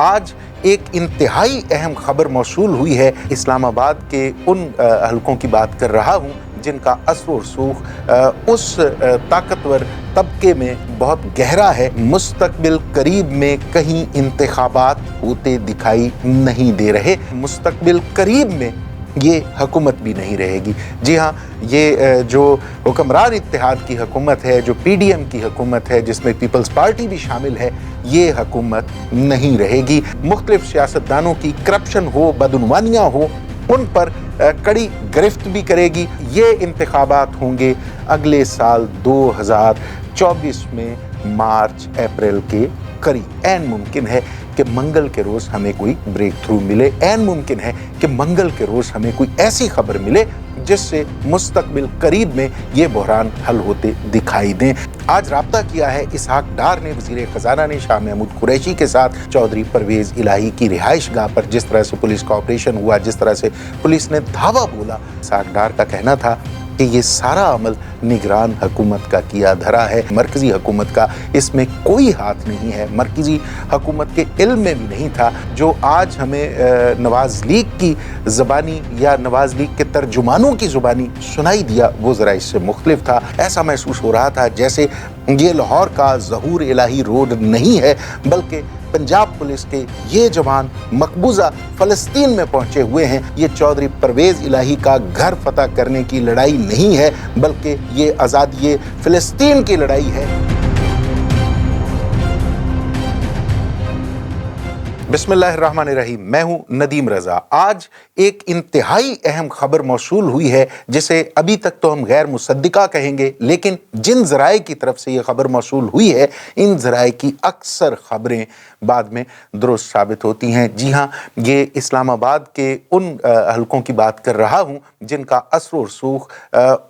आज एक इंतहाई अहम खबर मौसूल हुई है। इस्लामाबाद के उन हलकों की बात कर रहा हूँ जिनका असर और सूख उस ताकतवर तबके में बहुत गहरा है। मुस्तकबिल करीब में कहीं इंतखाबात होते दिखाई नहीं दे रहे। मुस्तकबिल करीब में ये हुकूमत भी नहीं रहेगी। जी हाँ, ये जो हुक्मरान इत्तेहाद की हुकूमत है, जो पीडीएम की हुकूमत है, जिसमें पीपल्स पार्टी भी शामिल है, ये हुकूमत नहीं रहेगी। मुख्तलिफ सियासतदानों की करप्शन हो, बदउनवानियाँ हो, उन पर कड़ी गिरफ्त भी करेगी। ये इंतखाबात होंगे अगले साल 2024 में मार्च अप्रैल के करीब। ऐन मुमकिन है कि मंगल के रोज़ हमें कोई ब्रेक थ्रू मिले। ऐन मुमकिन है कि मंगल के रोज़ हमें कोई ऐसी खबर मिले जिससे मुस्तकबिल करीब में ये बहरान हल होते दिखाई दें। आज राब्ता किया है इसहाक डार ने वज़ीर ख़ज़ाना ने शाह महमूद कुरैशी के साथ चौधरी परवेज़ इलाही की रिहाइश गाह पर। जिस तरह से पुलिस का ऑपरेशन हुआ, जिस तरह से पुलिस ने धावा बोला, इसहाक डार का कहना था कि ये सारा अमल निगरान हुकूमत का किया धरा है, मरकज़ी हुकूमत का इसमें कोई हाथ नहीं है, मरकज़ी हुकूमत के इल्म में भी नहीं था। जो आज हमें नवाज़ लीग की ज़बानी या नवाज़ लीग के तर्जुमानों की ज़ुबानी सुनाई दिया, वो ज़रा इससे मुख्तलिफ था। ऐसा महसूस हो रहा था जैसे ये लाहौर का ज़हूर इलाही रोड नहीं है, बल्कि पंजाब पुलिस के ये जवान मकबूजा फ़लस्तीन में पहुंचे हुए हैं। ये चौधरी परवेज़ इलाही का घर फतह करने की लड़ाई नहीं है, बल्कि ये आज़ादी फ़लस्तीन की लड़ाई है। बिस्मिल्लाहिर्रहमानिर्रहीम। मैं हूं नदीम रज़ा। आज एक इंतहाई अहम खबर मौसूल हुई है जिसे अभी तक तो हम गैर मुसद्दिका कहेंगे, लेकिन जिन ज़राए की तरफ से ये खबर मौसूल हुई है, इन ज़राए की अक्सर खबरें बाद में दुरुस्त साबित होती हैं। जी हाँ, ये इस्लामाबाद के उन हलकों की बात कर रहा हूँ जिनका असर और सूख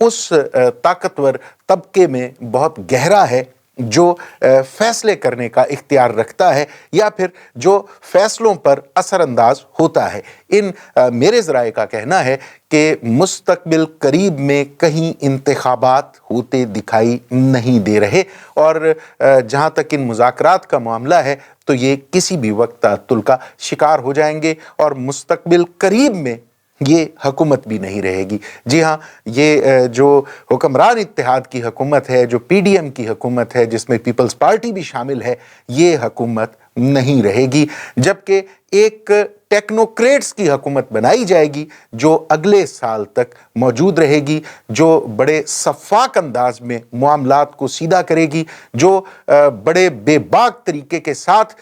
उस ताकतवर तबके में बहुत गहरा है जो फैसले करने का इख्तियार रखता है या फिर जो फैसलों पर असरअंदाज होता है। इन मेरे ज़राए का कहना है कि मुस्तकबिल करीब में कहीं इंतखाबात होते दिखाई नहीं दे रहे, और जहाँ तक इन मुज़ाकरात का मामला है तो ये किसी भी वक्त ताअत्तुल का शिकार हो जाएंगे और मुस्तकबिल करीब में ये हुकूमत भी नहीं रहेगी। जी हाँ, ये जो हुक्मरान इत्तेहाद की हुकूमत है, जो पीडीएम की हुकूमत है, जिसमें पीपल्स पार्टी भी शामिल है, ये हुकूमत नहीं रहेगी। जबकि एक टेक्नोक्रेट्स की हुकूमत बनाई जाएगी जो अगले साल तक मौजूद रहेगी, जो बड़े शफ़ाफ़ अंदाज में मामलात को सीधा करेगी, जो बड़े बेबाक तरीके के साथ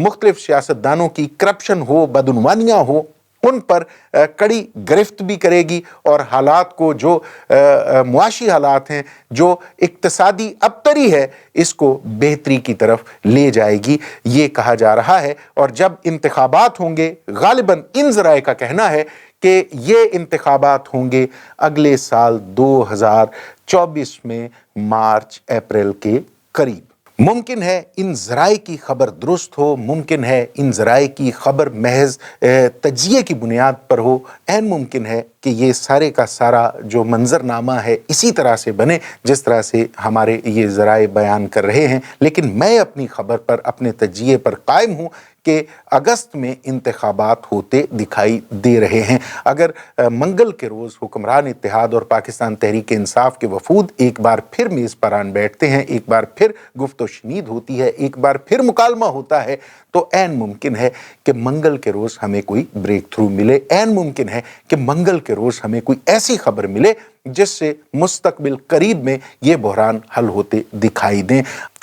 मुख्तलिफ सियासतदानों की करप्शन हो, बदउनवानियाँ हो, उन पर कड़ी गिरफ्त भी करेगी और हालात को जो मुआशी हालात हैं, जो इक्तसादी अबतरी है, इसको बेहतरी की तरफ ले जाएगी, ये कहा जा रहा है। और जब इंतखाबात होंगे, गालिबन इन ज़राए का कहना है कि ये इंतखाबात होंगे अगले साल 2024 में मार्च अप्रैल के करीब। मुमकिन है इन ज़राए की खबर दुरुस्त हो, मुमकिन है इन ज़राए की खबर महज तज्ज़िये की बुनियाद पर हो, ऐन मुमकिन है कि ये सारे का सारा जो मंजरनामा है इसी तरह से बने जिस तरह से हमारे ये ज़राए बयान कर रहे हैं। लेकिन मैं अपनी खबर पर, अपने तज्ज़िये पर कायम हूँ कि अगस्त में इंतखाबात होते दिखाई दे रहे हैं। अगर मंगल के रोज़ हुक्मरान इत्तेहाद और पाकिस्तान तहरीक इंसाफ के वफूद एक बार फिर मेज़ पर आन बैठते हैं, एक बार फिर गुफ्त व शनीद होती है, एक बार फिर मुकालमा होता है, तो ऐन मुमकिन है कि मंगल के रोज़ हमें कोई ब्रेक थ्रू मिले। ऐन मुमकिन है कि मंगल के रोज़ हमें कोई ऐसी खबर मिले जिससे मुस्तकबिल करीब में ये बहरान हल होते दिखाई दें।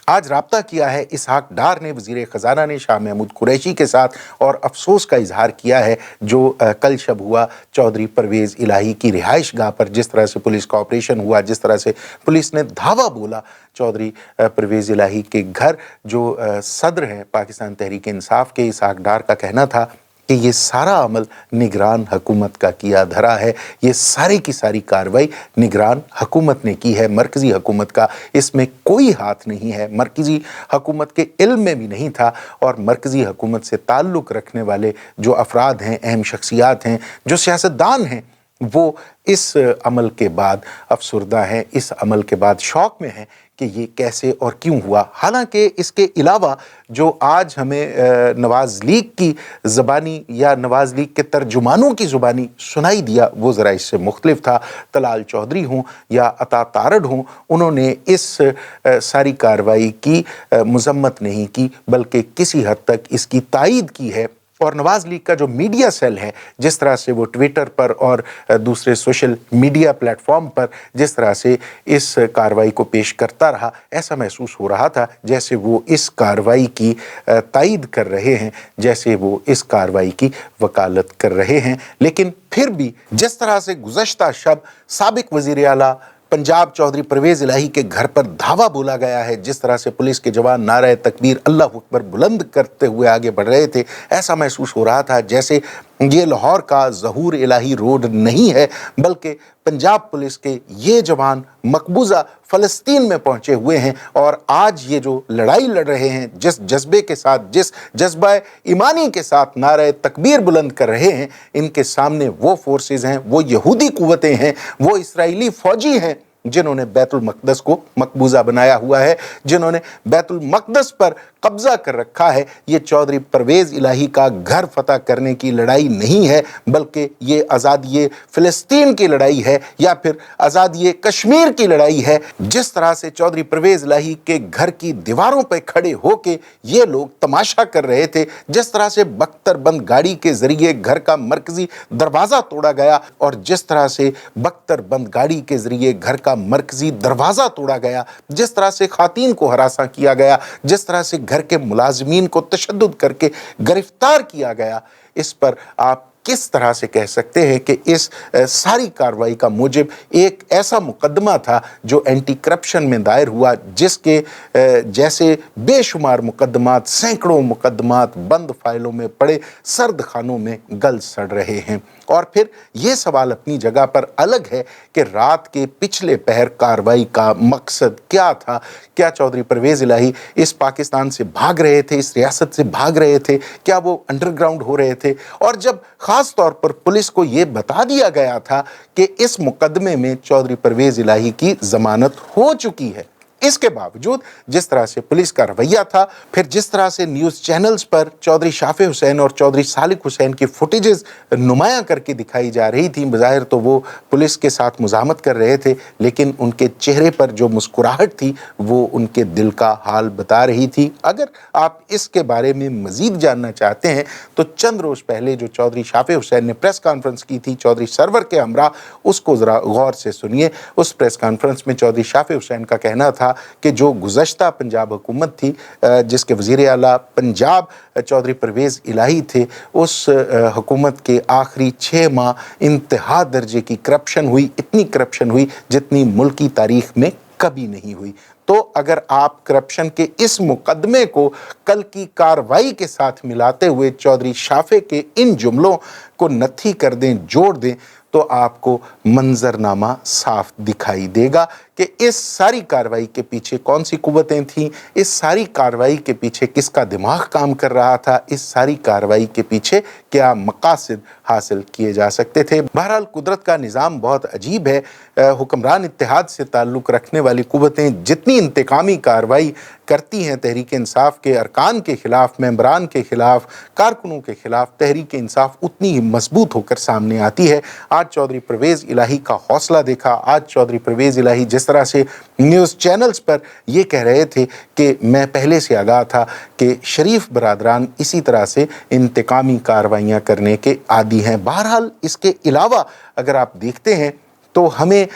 आज राब्ता किया है इसहाक डार ने वज़ीर ख़ज़ाना ने शाह महमूद कुरैशी के साथ, और अफसोस का इजहार किया है जो कल शब हुआ चौधरी परवेज़ इलाही की रिहाइश गाह पर। जिस तरह से पुलिस का ऑपरेशन हुआ, जिस तरह से पुलिस ने धावा बोला चौधरी परवेज़ इलाही के घर, जो सदर हैं पाकिस्तान तहरीक इंसाफ के, इसहाक डार का कहना था कि ये सारा अमल निगरान हुकूमत का किया धरा है। ये सारी की सारी कार्रवाई निगरान हुकूमत ने की है, मरकज़ी हुकूमत का इसमें कोई हाथ नहीं है, मरकज़ी हुकूमत के इल्म में भी नहीं था। और मरकज़ी हुकूमत से ताल्लुक़ रखने वाले जो अफराद हैं, अहम शख्सियात हैं, जो सियासतदान हैं, वो इस अमल के बाद अफसरदा हैं, इस अमल के बाद शौक में हैं कि ये कैसे और क्यों हुआ। हालांकि इसके अलावा जो आज हमें नवाज लीग की ज़बानी या नवाज लीग के तर्जुमानों की ज़ुबानी सुनाई दिया वो ज़रा इससे मुख्तलिफ था। तलाल चौधरी हों या अता तारड़ हों, उन्होंने इस सारी कार्रवाई की मजम्मत नहीं की बल्कि किसी हद तक इसकी तायीद की है। और नवाज लीग का जो मीडिया सेल है, जिस तरह से वो ट्विटर पर और दूसरे सोशल मीडिया प्लेटफॉर्म पर जिस तरह से इस कार्रवाई को पेश करता रहा, ऐसा महसूस हो रहा था जैसे वो इस कार्रवाई की तायीद कर रहे हैं, जैसे वो इस कार्रवाई की वकालत कर रहे हैं। लेकिन फिर भी जिस तरह से गुज़श्ता शब साबिक वज़ीर आला पंजाब चौधरी परवेज़ इलाही के घर पर धावा बोला गया है, जिस तरह से पुलिस के जवान नारे तकबीर अल्लाह अकबर बुलंद करते हुए आगे बढ़ रहे थे, ऐसा महसूस हो रहा था जैसे ये लाहौर का ज़हूर इलाही रोड नहीं है बल्कि पंजाब पुलिस के ये जवान मकबूजा फ़लस्तीन में पहुंचे हुए हैं। और आज ये जो लड़ाई लड़ रहे हैं, जिस जज्बे के साथ, जिस जज्बा ईमानी के साथ नारे तकबीर बुलंद कर रहे हैं, इनके सामने वो फोर्सेस हैं, वो यहूदी कुव्वतें हैं, वो इसराइली फ़ौजी हैं जिन्होंने बैतुल मक़दस को मकबूजा बनाया हुआ है, जिन्होंने बैतुल मक़दस पर कब्जा कर रखा है। ये चौधरी परवेज़ इलाही का घर फतह करने की लड़ाई नहीं है बल्कि ये आज़ादी फ़लस्तीन की लड़ाई है या फिर आज़ादी कश्मीर की लड़ाई है। जिस तरह से चौधरी परवेज़ इलाही के घर की दीवारों पर खड़े होके ये लोग तमाशा कर रहे थे, जिस तरह से बख्तरबंद गाड़ी के ज़रिए घर का मरकज़ी दरवाज़ा तोड़ा गया और जिस तरह से बख्तरबंद गाड़ी के ज़रिए घर का मरकज़ी दरवाज़ा तोड़ा गया, जिस तरह से ख़ातीन को हरासा किया गया, जिस तरह से घर के मुलाज़मीन को तशद्दुद करके गिरफ्तार किया गया, इस पर आप किस तरह से कह सकते हैं कि इस सारी कार्रवाई का मूजिब एक ऐसा मुकदमा था जो एंटी करप्शन में दायर हुआ, जिसके जैसे बेशुमार मुकदमात, सैकड़ों मुकदमात बंद फाइलों में पड़े सर्द खानों में गल सड़ रहे हैं। और फिर ये सवाल अपनी जगह पर अलग है कि रात के पिछले पहर कार्रवाई का मकसद क्या था। क्या चौधरी परवेज़ इलाही इस पाकिस्तान से भाग रहे थे, इस रियासत से भाग रहे थे? क्या वो अंडरग्राउंड हो रहे थे? और जब ख़ास तौर पर पुलिस को ये बता दिया गया था कि इस मुकदमे में चौधरी परवेज़ इलाही की ज़मानत हो चुकी है, इसके बावजूद जिस तरह से पुलिस का रवैया था, फिर जिस तरह से न्यूज़ चैनल्स पर चौधरी शाफे हुसैन और चौधरी सालिक हुसैन की फुटेजेस नुमायां करके दिखाई जा रही थी, बज़ाहिर तो वो पुलिस के साथ मुज़ाहमत कर रहे थे, लेकिन उनके चेहरे पर जो मुस्कुराहट थी वो उनके दिल का हाल बता रही थी। अगर आप इसके बारे में मज़ीद जानना चाहते हैं तो चंद रोज़ पहले जो चौधरी शाफे हुसैन ने प्रेस कॉन्फ्रेंस की थी चौधरी सरवर के हमरा, उसको ज़रा गौर से सुनिए। उस प्रेस कॉन्फ्रेंस में चौधरी शाफे हुसैन का कहना था कि जो गुज़श्ता पंजाब हुकूमत थी, जिसके वज़ीर आला पंजाब चौधरी परवेज़ इलाही थे, उस हुकूमत के आखिरी 6 माह इंतहा दर्जे की करप्शन हुई, इतनी करप्शन हुई जितनी मुल्क की तारीख़ में कभी नहीं हुई। तो अगर आप करप्शन के इस मुकदमे को कल की कार्रवाई के साथ मिलाते हुए चौधरी शाफे के इन जुमलों को नथी कर दें, जोड़ दें, तो आपको मंजरनामा साफ दिखाई देगा कि इस सारी कार्रवाई के पीछे कौन सी कुव्वतें थीं, इस सारी कार्रवाई के पीछे किसका दिमाग काम कर रहा था, इस सारी कार्रवाई के पीछे क्या मकासद हासिल किए जा सकते थे। बहरहाल कुदरत का निज़ाम बहुत अजीब है। हुक्मरान इत्तेहाद से ताल्लुक़ रखने वाली कुव्वतें जितनी इंतकामी कार्रवाई करती हैं तहरीक इंसाफ के अरकान के ख़िलाफ़, मेंबरान के ख़िलाफ़, कारकुनों के ख़िलाफ़, तहरीक इंसाफ उतनी ही मजबूत होकर सामने आती है। आज चौधरी परवेज़ इलाही का हौसला देखा, आज चौधरी परवेज़ इलाही जिस तरह से न्यूज़ चैनल्स पर ये कह रहे थे कि मैं पहले से आगाह था कि शरीफ बरादरान इसी तरह से इंतकामी कार्रवाइयाँ करने के आदी हैं। बहरहाल इसके अलावा अगर आप देखते हैं तो हमें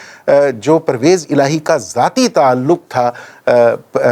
जो परवेज़ इलाही का ज़ाती ताल्लुक़ था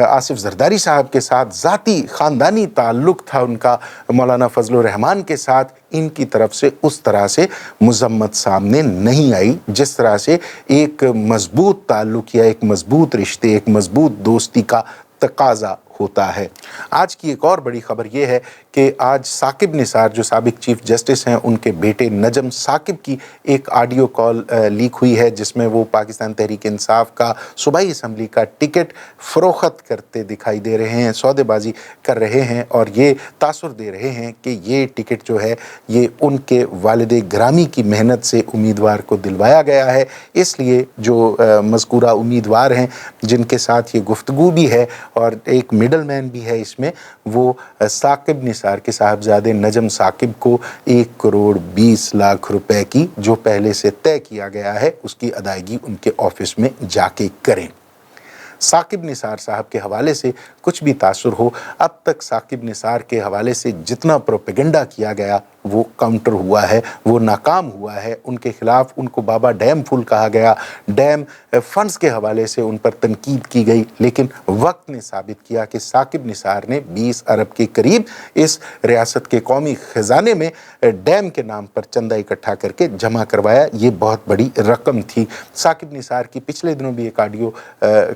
आसिफ ज़रदारी साहब के साथ, ज़ाती ख़ानदानी ताल्लुक़ था उनका मौलाना फ़ज़ल रहमान के साथ, इनकी तरफ से उस तरह से मज़म्मत सामने नहीं आई जिस तरह से एक मज़बूत ताल्लुक़ या एक मज़बूत रिश्ते, एक मज़बूत दोस्ती का तकाज़ा ہوता ہے। آج کی ایک اور بڑی خبر یہ ہے کہ آج ثاقب نثار جو سابق چیف جسٹس ہیں ان کے بیٹے نجم ثاقب کی ایک آڈیو کال لیک ہوئی ہے جس میں وہ پاکستان تحریک انصاف کا صوبائی اسمبلی کا ٹکٹ فروخت کرتے دکھائی دے رہے ہیں، سودے بازی کر رہے ہیں اور یہ تاثر دے رہے ہیں کہ یہ ٹکٹ جو ہے یہ ان کے والد گرامی کی محنت سے امیدوار کو دلوایا گیا ہے، اس لیے جو مذکورہ امیدوار ہیں جن کے ساتھ یہ گفتگو بھی ہے اور ایک مڈل مین بھی ہے اس میں، وہ ثاقب نثار کے صاحبزادے نجم ثاقب کو 1,20,00,000 روپے کی جو پہلے سے طے کیا گیا ہے اس کی ادائیگی ان کے آفس میں جا کے کریں۔ ثاقب نثار صاحب کے حوالے سے کچھ بھی تاثر ہو، اب تک ثاقب نثار کے حوالے سے جتنا پروپیگنڈا کیا گیا وہ کاؤنٹر ہوا ہے، وہ ناکام ہوا ہے۔ ان کے خلاف ان کو بابا ڈیم فل کہا گیا، ڈیم فنڈز کے حوالے سے ان پر تنقید کی گئی، لیکن وقت نے ثابت کیا کہ ثاقب نثار نے 20 ارب کے قریب اس ریاست کے قومی خزانے میں ڈیم کے نام پر چندہ اکٹھا کر کے جمع کروایا۔ یہ بہت بڑی رقم تھی۔ ثاقب نثار کی پچھلے دنوں بھی ایک آڈیو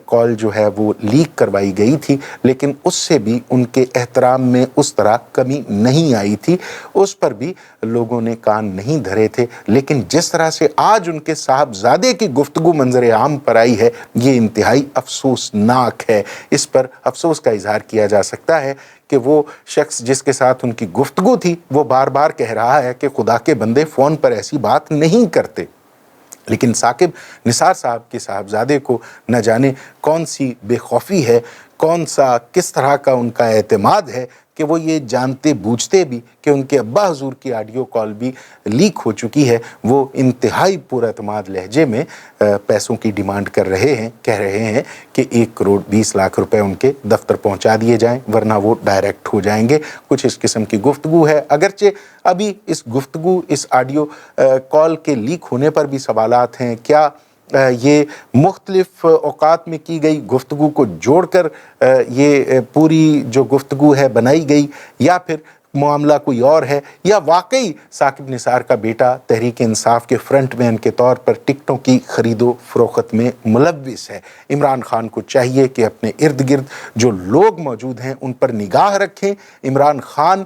کال جو ہے وہ لیک کروائی گئی تھی، لیکن اس سے بھی ان کے احترام میں اس طرح کمی نہیں آئی تھی، اس پر بھی لوگوں نے کان نہیں دھرے تھے۔ لیکن جس طرح سے آج ان کے صاحبزادے کی گفتگو منظر عام پر آئی ہے یہ انتہائی افسوسناک ہے۔ اس پر افسوس کا اظہار کیا جا سکتا ہے کہ وہ شخص جس کے ساتھ ان کی گفتگو تھی وہ بار بار کہہ رہا ہے کہ خدا کے بندے فون پر ایسی بات نہیں کرتے، لیکن ثاقب نثار صاحب کے صاحبزادے کو نہ جانے کون سی بے خوفی ہے، کس طرح کا ان کا اعتماد ہے کہ وہ یہ جانتے بوجھتے بھی کہ ان کے ابا حضور کی آڈیو کال بھی لیک ہو چکی ہے، وہ انتہائی پر اعتماد لہجے میں پیسوں کی ڈیمانڈ کر رہے ہیں، کہہ رہے ہیں کہ 1,20,00,000 روپے ان کے دفتر پہنچا دیے جائیں ورنہ وہ ڈائریکٹ ہو جائیں گے۔ کچھ اس قسم کی گفتگو ہے، اگرچہ ابھی اس گفتگو اس آڈیو کال کے لیک ہونے پر بھی سوالات ہیں، کیا یہ مختلف اوقات میں کی گئی گفتگو کو جوڑ کر یہ پوری جو گفتگو ہے بنائی گئی، یا پھر معاملہ کوئی اور ہے، یا واقعی ثاقب نثار کا بیٹا تحریک انصاف کے فرنٹ مین کے طور پر ٹکٹوں کی خرید و فروخت میں ملوث ہے۔ عمران خان کو چاہیے کہ اپنے ارد گرد جو لوگ موجود ہیں ان پر نگاہ رکھیں۔ عمران خان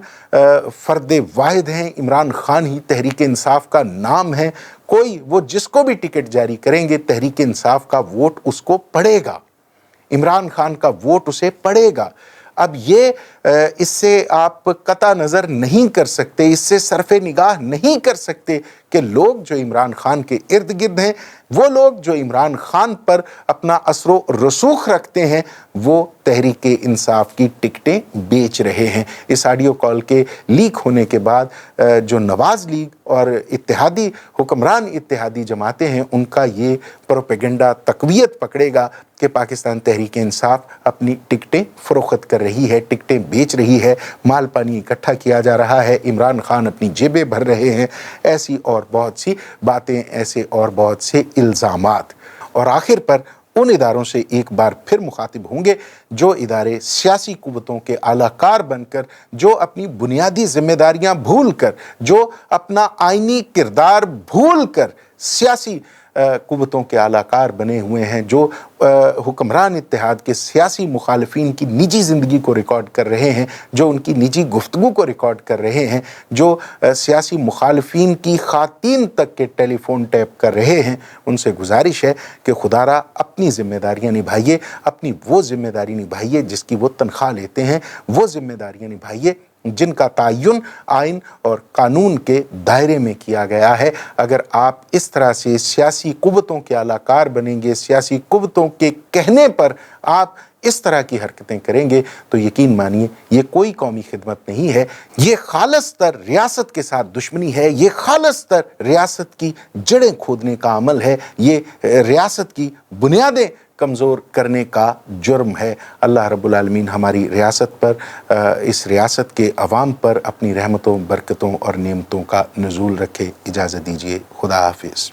فرد واحد ہیں، عمران خان ہی تحریک انصاف کا نام ہے، کوئی وہ جس کو بھی ٹکٹ جاری کریں گے تحریک انصاف کا ووٹ اس کو پڑے گا، عمران خان کا ووٹ اسے پڑے گا۔ اب یہ اس سے آپ قطع نظر نہیں کر سکتے، اس سے صرف نگاہ نہیں کر سکتے کہ لوگ جو عمران خان کے ارد گرد ہیں، وہ لوگ جو عمران خان پر اپنا اثر و رسوخ رکھتے ہیں، وہ تحریک انصاف کی ٹکٹیں بیچ رہے ہیں۔ اس آڈیو کال کے لیک ہونے کے بعد جو نواز لیگ اور اتحادی حکمران اتحادی جماعتیں ہیں ان کا یہ پروپیگنڈا تقویت پکڑے گا کہ پاکستان تحریک انصاف اپنی ٹکٹیں فروخت کر رہی ہے، ٹکٹیں بیچ رہی ہے، مال پانی اکٹھا کیا جا رہا ہے، عمران خان اپنی جیبیں بھر رہے ہیں، ایسی اور بہت سی باتیں، ایسے اور بہت سے الزامات۔ اور آخر پر ان اداروں سے ایک بار پھر مخاطب ہوں گے جو ادارے سیاسی قوتوں کے اعلی کار بن کر، جو اپنی بنیادی ذمہ داریاں بھول کر، جو اپنا آئینی کردار بھول کر سیاسی قوتوں کے اعلی کار بنے ہوئے ہیں، جو حکمران اتحاد کے سیاسی مخالفین کی نجی زندگی کو ریکارڈ کر رہے ہیں، جو ان کی نجی گفتگو کو ریکارڈ کر رہے ہیں، جو سیاسی مخالفین کی خواتین تک کے ٹیلی فون ٹیپ کر رہے ہیں، ان سے گزارش ہے کہ خدا را اپنی ذمہ داریاں نبھائیے، اپنی وہ ذمہ داری نبھائیے جس کی وہ تنخواہ لیتے ہیں، وہ ذمہ داریاں نبھائیے جن کا تعین آئین اور قانون کے دائرے میں کیا گیا ہے۔ اگر آپ اس طرح سے سیاسی قوتوں کے اعلی کار بنیں گے، سیاسی قوتوں کے کہنے پر آپ اس طرح کی حرکتیں کریں گے تو یقین مانیے یہ کوئی قومی خدمت نہیں ہے، یہ خالص تر ریاست کے ساتھ دشمنی ہے، یہ خالص تر ریاست کی جڑیں کھودنے کا عمل ہے، یہ ریاست کی بنیادیں کمزور کرنے کا جرم ہے۔ اللہ رب العالمین ہماری ریاست پر، اس ریاست کے عوام پر اپنی رحمتوں، برکتوں اور نعمتوں کا نزول رکھے۔ اجازت دیجیے، خدا حافظ۔